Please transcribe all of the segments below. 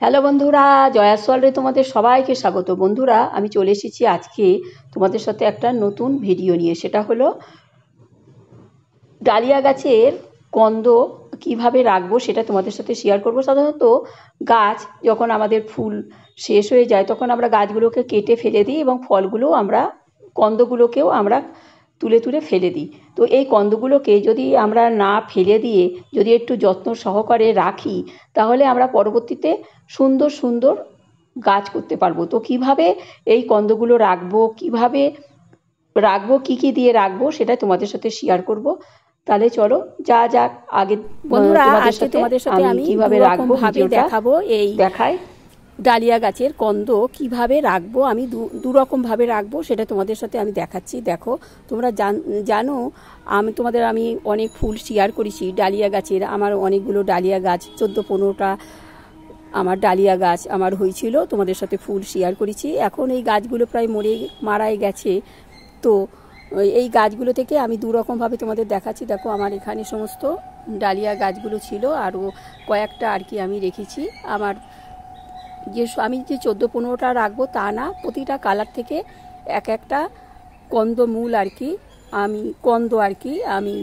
Hello বন্ধুরা, জয়া সোয়ালে তোমাদের সবাইকে স্বাগত। বন্ধুরা, আমি চলে এসেছি আজকে তোমাদের সাথে একটা নতুন ভিডিও নিয়ে। সেটা হলো ডালিয়া গাছের কন্দ কিভাবে রাখবো সেটা তোমাদের সাথে শেয়ার করব। সাধারণত গাছ যখন আমাদের ফুল শেষ হয়ে যায় তখন আমরা গাছগুলোকে কেটে ফেলে দিই এবং কন্দগুলোকেও আমরা তুলে তুলে ফেলে দিই। তো এই কন্দগুলোকে যদি আমরা না ফেলে দিয়ে যদি একটু যত্ন সহকারে রাখি তাহলে আমরা পরবর্তীতে সুন্দর সুন্দর গাছ করতে পারবো। তো কিভাবে এই কন্দগুলো রাখবো কী কী দিয়ে রাখবো সেটা তোমাদের সাথে শেয়ার করব। তাহলে চলো যা যাক আগে বন্ধুরা, তোমাদের সাথে আমি কিভাবে রাখবো ভিডিওটা দেখাবো। এই দেখাই ডালিয়া গাছের কন্দ কিভাবে রাখবো, আমি দু রকম ভাবে রাখবো সেটা তোমাদের সাথে আমি দেখাচ্ছি। দেখো, তোমরা জানো আমি অনেক ফুল শেয়ার করেছি ডালিয়া গাছের। আমার অনেকগুলো ডালিয়া গাছ 14-15টা আমার ডালিয়া গাছ আমার হয়েছিল, তোমাদের সাথে ফুল শেয়ার করেছি। এখন এই গাছগুলো প্রায় মারাই গেছে। তো এই গাছগুলো থেকে আমি দু রকমভাবে তোমাদের দেখাচ্ছি। দেখো, আমার এখানে সমস্ত ডালিয়া গাছগুলো ছিল, আরও কয়েকটা আর কি আমি রেখেছি। আমি যে 14-15টা রাখবো তা না, প্রতিটা কালার থেকে এক একটা কন্দ আর কি আমি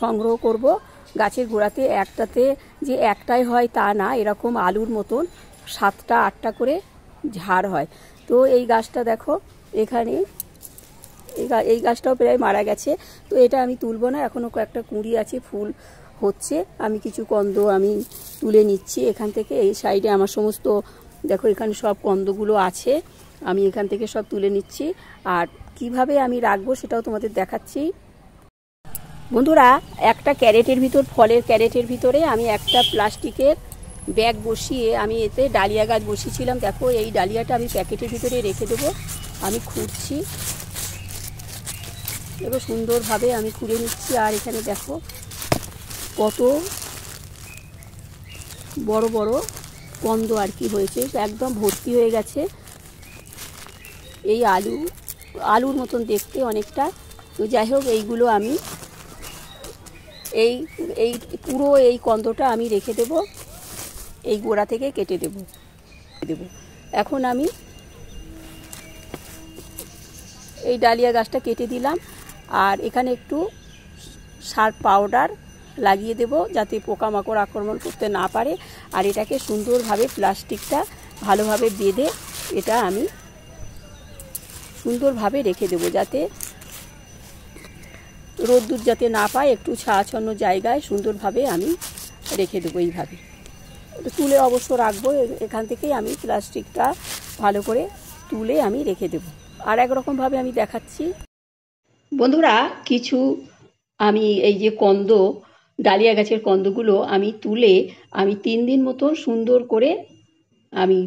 সংগ্রহ করব গাছের গোড়াতে। যে একটাই হয় তা না, এরকম আলুর মতন 7টা-8টা করে ঝাড় হয়। তো এই গাছটা দেখো, এখানে এই গাছটাও প্রায় মারা গেছে। তো এটা আমি তুলবো না, এখনও কয়েকটা কুঁড়ি আছে, ফুল হচ্ছে। আমি কিছু কন্দ আমি তুলে নিচ্ছি এখান থেকে। এই সাইডে আমার সমস্ত দেখো, এখানে সব কন্দগুলো আছে, আমি এখান থেকে সব তুলে নিচ্ছি। আর কিভাবে আমি রাখবো সেটাও তোমাদের দেখাচ্ছি। বন্ধুরা, একটা ফলের ক্যারেটের ভিতরে আমি একটা প্লাস্টিকের ব্যাগ বসিয়ে আমি এতে ডালিয়া গাছ বসিয়েছিলাম। দেখো, এই ডালিয়াটা আমি প্যাকেটের ভিতরে রেখে দেবো। আমি খুঁড়ছি, দেখো সুন্দরভাবে আমি খুঁড়ে নিচ্ছি। আর এখানে দেখো কত বড় বড় কন্দ আর কি হয়েছে, একদম ভর্তি হয়ে গেছে। এই আলুর মতন দেখতে অনেকটা। তো যাই হোক, এইগুলো আমি এই পুরো এই কন্দটা আমি রেখে দেব, এই গোড়া থেকে কেটে দেব। এখন আমি এই ডালিয়া গাছটা কেটে দিলাম, আর এখানে একটু সার পাউডার লাগিয়ে দেব যাতে পোকামাকড় আক্রমণ করতে না পারে। আর এটাকে সুন্দরভাবে প্লাস্টিকটা ভালোভাবে বেঁধে এটা আমি সুন্দরভাবে রেখে দেব, যাতে রোদ্দুর যাতে না পায়। একটু ছায়াছন্ন জায়গায় সুন্দরভাবে আমি রেখে দেবো। এইভাবে তুলে অবশ্য রাখবো, এখান থেকেই আমি প্লাস্টিকটা ভালো করে তুলে আমি রেখে দেব। আর একরকমভাবে আমি দেখাচ্ছি। বন্ধুরা, আমি এই যে ডালিয়া গাছের কন্দগুলো আমি তুলে আমি 3 দিন মতন সুন্দর করে আমি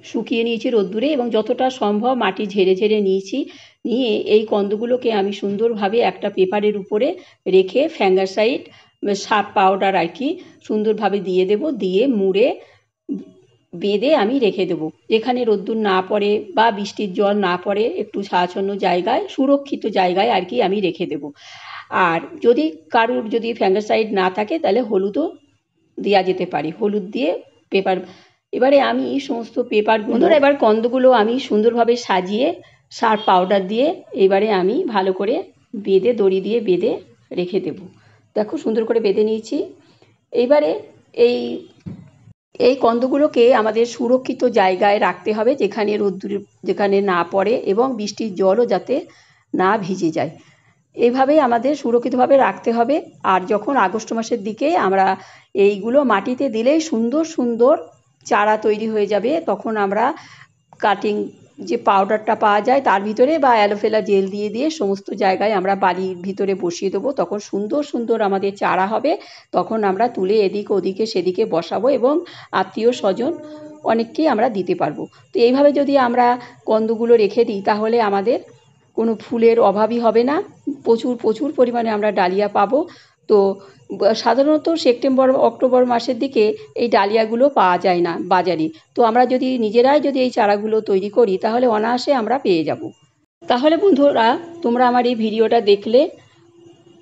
শুকিয়ে নিয়েছি রোদ্দুরে, এবং যতটা সম্ভব মাটি ঝেড়ে ঝেড়ে নিয়ে এই কন্দগুলোকে আমি সুন্দরভাবে একটা পেপারের উপরে রেখে ফ্যাঙ্গাসাইড সার পাউডার আর কি সুন্দরভাবে দিয়ে দেব, দিয়ে মুড়ে বেঁধে আমি রেখে দেবো। যেখানে রোদ্দুর না পড়ে বা বৃষ্টির জল না পড়ে, একটু ছায়াছন্ন জায়গায়, সুরক্ষিত জায়গায় আর কি আমি রেখে দেবো। আর যদি ফ্যাঙ্গাসাইড না থাকে তাহলে হলুদও দেওয়া যেতে পারে, হলুদ দিয়ে পেপার। এবারে আমি সমস্ত এবার কন্দগুলো আমি সুন্দরভাবে সাজিয়ে সার পাউডার দিয়ে এবারে আমি ভালো করে দড়ি দিয়ে বেঁধে রেখে দেব। দেখো, সুন্দর করে বেঁধে নিয়েছি। এইবারে এই কন্দগুলোকে আমাদের সুরক্ষিত জায়গায় রাখতে হবে, যেখানে না পড়ে এবং বৃষ্টির জলও যাতে না ভিজে যায়। এইভাবেই আমাদের সুরক্ষিতভাবে রাখতে হবে। আর যখন আগস্ট মাসের দিকে আমরা এইগুলো মাটিতে দিলেই সুন্দর সুন্দর চারা তৈরি হয়ে যাবে, তখন আমরা কাটিং যে পাউডারটা পাওয়া যায় তার ভিতরে বা অ্যালোভেরা জেল দিয়ে সমস্ত জায়গায় আমরা বালির ভিতরে বসিয়ে দেবো। তখন সুন্দর সুন্দর আমাদের চারা হবে। তখন আমরা তুলে এদিকে ওদিকে সেদিকে বসাবো এবং আত্মীয় স্বজন অনেককেই আমরা দিতে পারবো। তো এইভাবে যদি আমরা কন্দগুলো রেখে দিই তাহলে আমাদের কোনো ফুলের অভাবই হবে না, প্রচুর পরিমাণে আমরা ডালিয়া পাবো। তো সাধারণত সেপ্টেম্বর অক্টোবর মাসের দিকে এই ডালিয়াগুলো পাওয়া যায় না বাজারে। তো আমরা নিজেরাই যদি এই চারাগুলো তৈরি করি তাহলে অনায়াসে আমরা পেয়ে যাব। তাহলে বন্ধুরা, তোমরা আমার এই ভিডিওটা দেখলে,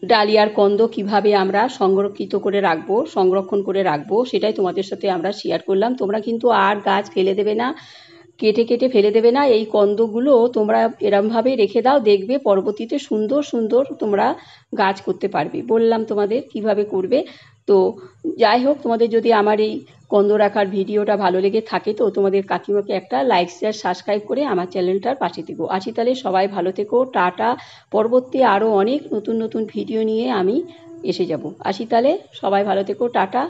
ডালিয়ার কন্দ কিভাবে আমরা সংরক্ষণ করে রাখবো সেটাই তোমাদের সাথে আমরা শেয়ার করলাম। তোমরা কিন্তু আর গাছ ফেলে দেবে না, কেটে কেটে ফেলে দেবে না। এই কন্দগুলো তোমরা এরমভাবে রেখে দাও, দেখবে পরবর্তীতে সুন্দর সুন্দর তোমরা গাছ করতে পারবে। বললাম তোমাদের কিভাবে করবে। তো যাই হোক, তোমাদের যদি আমার এই কন্দ রাখার ভিডিওটা ভালো লেগে থাকে তো তোমাদের কাকিমাকে একটা লাইক শেয়ার সাবস্ক্রাইব করে আমার চ্যানেলটার পাশে থেকো। আসি তাহলে, সবাই ভালো থেকো, টাটা। পরবর্তী আরও অনেক নতুন নতুন ভিডিও নিয়ে আমি এসে যাব। আসি তাহলে, সবাই ভালো থেকো, টাটা।